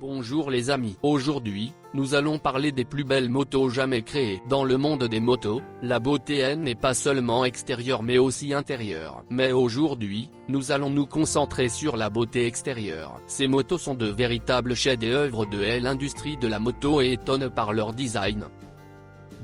Bonjour les amis, aujourd'hui, nous allons parler des plus belles motos jamais créées. Dans le monde des motos, la beauté n'est pas seulement extérieure mais aussi intérieure. Mais aujourd'hui, nous allons nous concentrer sur la beauté extérieure. Ces motos sont de véritables chefs-d'œuvre de l'industrie de la moto et étonnent par leur design.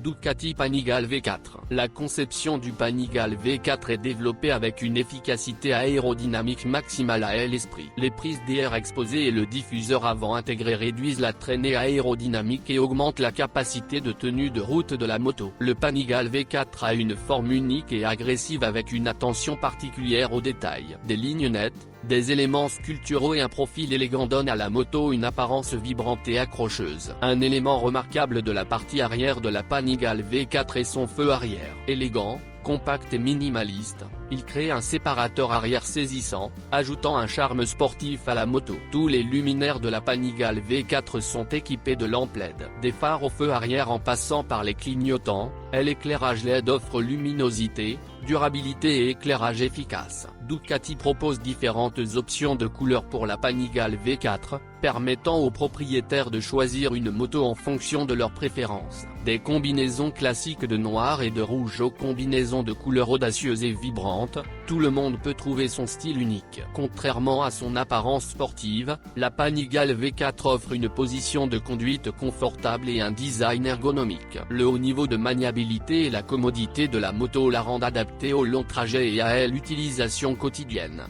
Ducati Panigale V4. La conception du Panigale V4 est développée avec une efficacité aérodynamique maximale à l'esprit. Les prises d'air exposées et le diffuseur avant intégré réduisent la traînée aérodynamique et augmentent la capacité de tenue de route de la moto. Le Panigale V4 a une forme unique et agressive avec une attention particulière aux détails. Des lignes nettes, des éléments sculpturaux et un profil élégant donnent à la moto une apparence vibrante et accrocheuse. Un élément remarquable de la partie arrière de la Panigale V4 est son feu arrière. Élégant, compact et minimaliste, il crée un séparateur arrière saisissant, ajoutant un charme sportif à la moto. Tous les luminaires de la Panigale V4 sont équipés de lampes LED. Des phares au feu arrière en passant par les clignotants, l'éclairage LED offre luminosité, durabilité et éclairage efficace. Ducati propose différentes options de couleurs pour la Panigale V4, permettant aux propriétaires de choisir une moto en fonction de leurs préférences. Des combinaisons classiques de noir et de rouge aux combinaisons de couleurs audacieuses et vibrantes, tout le monde peut trouver son style unique. Contrairement à son apparence sportive, la Panigale V4 offre une position de conduite confortable et un design ergonomique. Le haut niveau de maniabilité et la commodité de la moto la rendent adaptée aux longs trajets et à l'utilisation quotidienne.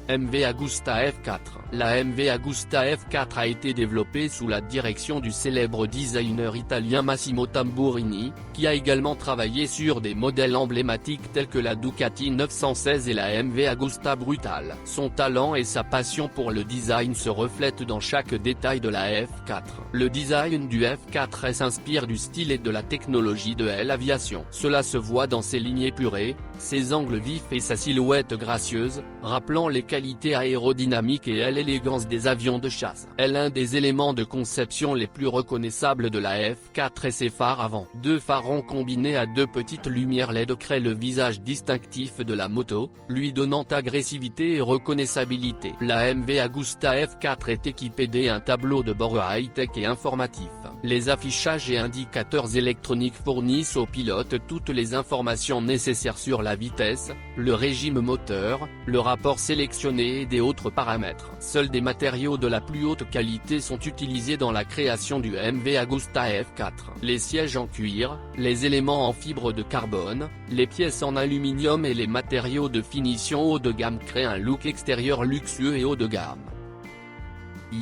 MV Agusta F4. La MV Agusta F4 a été développée sous la direction du célèbre designer italien Massimo Tamburini, qui a également travaillé sur des modèles emblématiques tels que la Ducati 916 et la MV Agusta Brutale. Son talent et sa passion pour le design se reflètent dans chaque détail de la F4. Le design du F4 s'inspire du style et de la technologie de l'aviation. Cela se voit dans ses lignes épurées, ses angles vifs et sa silhouette gracieuse, rappelant les qualités aérodynamiques et l'élégance des avions de chasse. L'un des éléments de conception les plus reconnaissables de la F4 est ses phares avant. Deux phares combinés à deux petites lumières LED créent le visage distinctif de la moto, lui donnant agressivité et reconnaissabilité. La MV Agusta F4 est équipée d'un tableau de bord high-tech et informatif. Les affichages et indicateurs électroniques fournissent au pilote toutes les informations nécessaires sur la vitesse, le régime moteur, le rapport sélectionné et des autres paramètres. Seuls des matériaux de la plus haute qualité sont utilisés dans la création du MV Agusta F4. Les sièges en cuir, les éléments en fibre de carbone, les pièces en aluminium et les matériaux de finition haut de gamme créent un look extérieur luxueux et haut de gamme.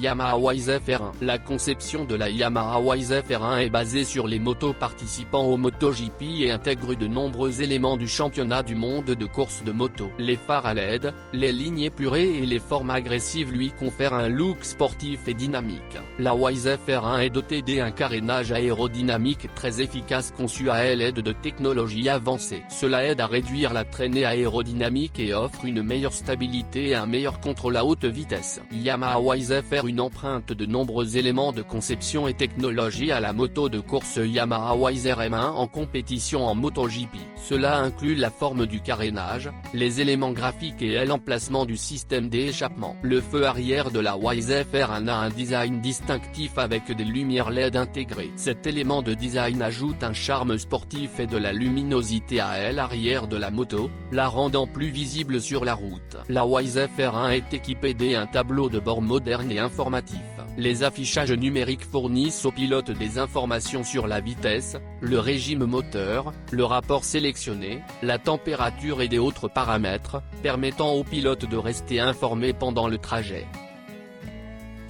Yamaha Wise FR1. La conception de la Yamaha Wise FR1 est basée sur les motos participant au MotoGP et intègre de nombreux éléments du championnat du monde de course de moto. Les phares à LED, les lignes épurées et les formes agressives lui confèrent un look sportif et dynamique. La Wise FR1 est dotée d'un carénage aérodynamique très efficace conçu à l'aide de technologies avancées. Cela aide à réduire la traînée aérodynamique et offre une meilleure stabilité et un meilleur contrôle à haute vitesse. Yamaha Wise FR une empreinte de nombreux éléments de conception et technologie à la moto de course Yamaha Wise RM1 en compétition en MotoGP. Cela inclut la forme du carénage, les éléments graphiques et l'emplacement du système d'échappement. Le feu arrière de la Wise FR1 a un design distinctif avec des lumières LED intégrées. Cet élément de design ajoute un charme sportif et de la luminosité à l'arrière de la moto, la rendant plus visible sur la route. La Wise FR1 est équipée d'un tableau de bord moderne et informatif. Les affichages numériques fournissent aux pilotes des informations sur la vitesse, le régime moteur, le rapport sélectionné, la température et des autres paramètres, permettant aux pilotes de rester informés pendant le trajet.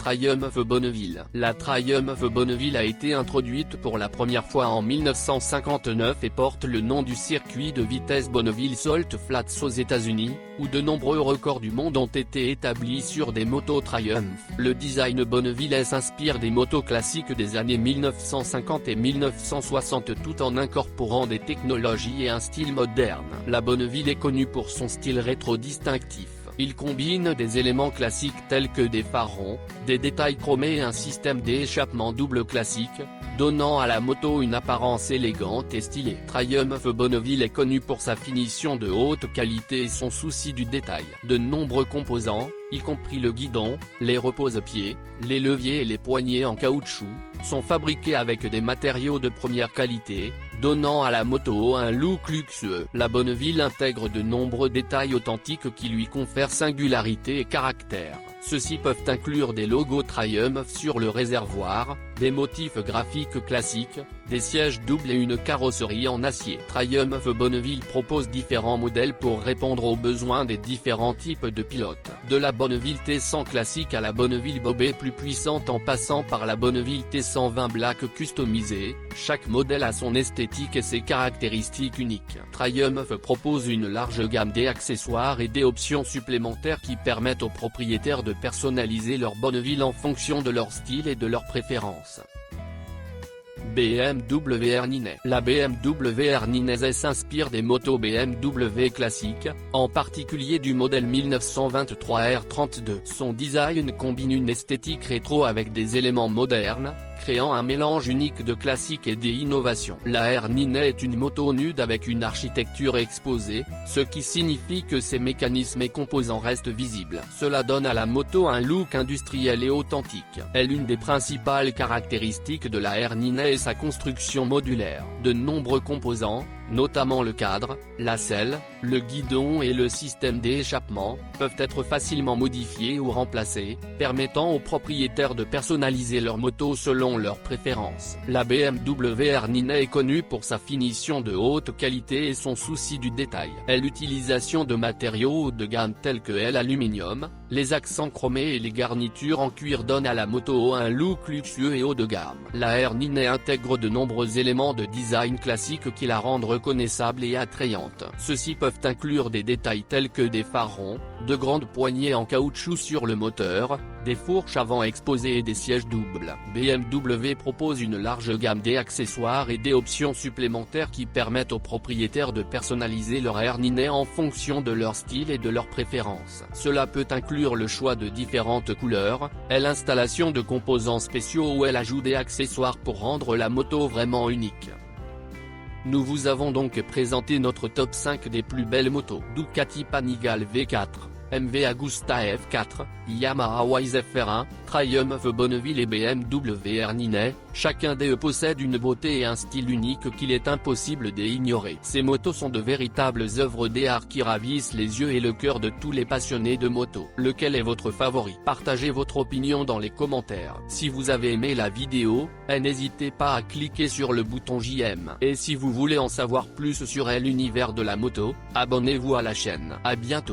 Triumph Bonneville. La Triumph Bonneville a été introduite pour la première fois en 1959 et porte le nom du circuit de vitesse Bonneville Salt Flats aux États-Unis, où de nombreux records du monde ont été établis sur des motos Triumph. Le design Bonneville s'inspire des motos classiques des années 1950 et 1960 tout en incorporant des technologies et un style moderne. La Bonneville est connue pour son style rétro distinctif. Il combine des éléments classiques tels que des phares ronds, des détails chromés et un système d'échappement double classique, donnant à la moto une apparence élégante et stylée. Triumph Bonneville est connu pour sa finition de haute qualité et son souci du détail. De nombreux composants, y compris le guidon, les repose-pieds, les leviers et les poignées en caoutchouc, sont fabriqués avec des matériaux de première qualité, donnant à la moto un look luxueux. La Bonneville intègre de nombreux détails authentiques qui lui confèrent singularité et caractère. Ceux-ci peuvent inclure des logos Triumph sur le réservoir, des motifs graphiques classiques, des sièges doubles et une carrosserie en acier. Triumph Bonneville propose différents modèles pour répondre aux besoins des différents types de pilotes. De la Bonneville T100 classique à la Bonneville bobée plus puissante en passant par la Bonneville T120 Black customisée, chaque modèle a son esthétique et ses caractéristiques uniques. Triumph propose une large gamme d'accessoires et d'options supplémentaires qui permettent aux propriétaires de personnaliser leur Bonneville en fonction de leur style et de leurs préférences. BMW Erninay. La BMW Erninay s'inspire des motos BMW classiques, en particulier du modèle 1923 R32. Son design combine une esthétique rétro avec des éléments modernes, créant un mélange unique de classique et d'innovation. La Erninay est une moto nude avec une architecture exposée, ce qui signifie que ses mécanismes et composants restent visibles. Cela donne à la moto un look industriel et authentique. Et l'une des principales caractéristiques de la Erninay est sa construction modulaire. De nombreux composants, notamment le cadre, la selle, le guidon et le système d'échappement, peuvent être facilement modifiés ou remplacés, permettant aux propriétaires de personnaliser leur moto selon leurs préférences. La BMW Erninay est connue pour sa finition de haute qualité et son souci du détail. Et l'utilisation de matériaux haut de gamme tels que l'aluminium, les accents chromés et les garnitures en cuir donnent à la moto un look luxueux et haut de gamme. La Erninay intègre de nombreux éléments de design classique qui la rendent reconnaissable et attrayante. Ceux-ci peuvent inclure des détails tels que des phares ronds, de grandes poignées en caoutchouc sur le moteur, des fourches avant exposées et des sièges doubles. BMW propose une large gamme d'accessoires et d'options supplémentaires qui permettent aux propriétaires de personnaliser leur Erninay en fonction de leur style et de leurs préférences. Cela peut inclure le choix de différentes couleurs, et l'installation de composants spéciaux ou l'ajout d'accessoires pour rendre la moto vraiment unique. Nous vous avons donc présenté notre top 5 des plus belles motos. Ducati Panigale V4, MV Agusta F4, Yamaha YZF-R1, Triumph Bonneville et BMW Erninay, chacun d'eux possède une beauté et un style unique qu'il est impossible d'ignorer. Ces motos sont de véritables œuvres d'art qui ravissent les yeux et le cœur de tous les passionnés de moto. Lequel est votre favori? Partagez votre opinion dans les commentaires. Si vous avez aimé la vidéo, n'hésitez pas à cliquer sur le bouton j'aime. Et si vous voulez en savoir plus sur l'univers de la moto, abonnez-vous à la chaîne. À bientôt.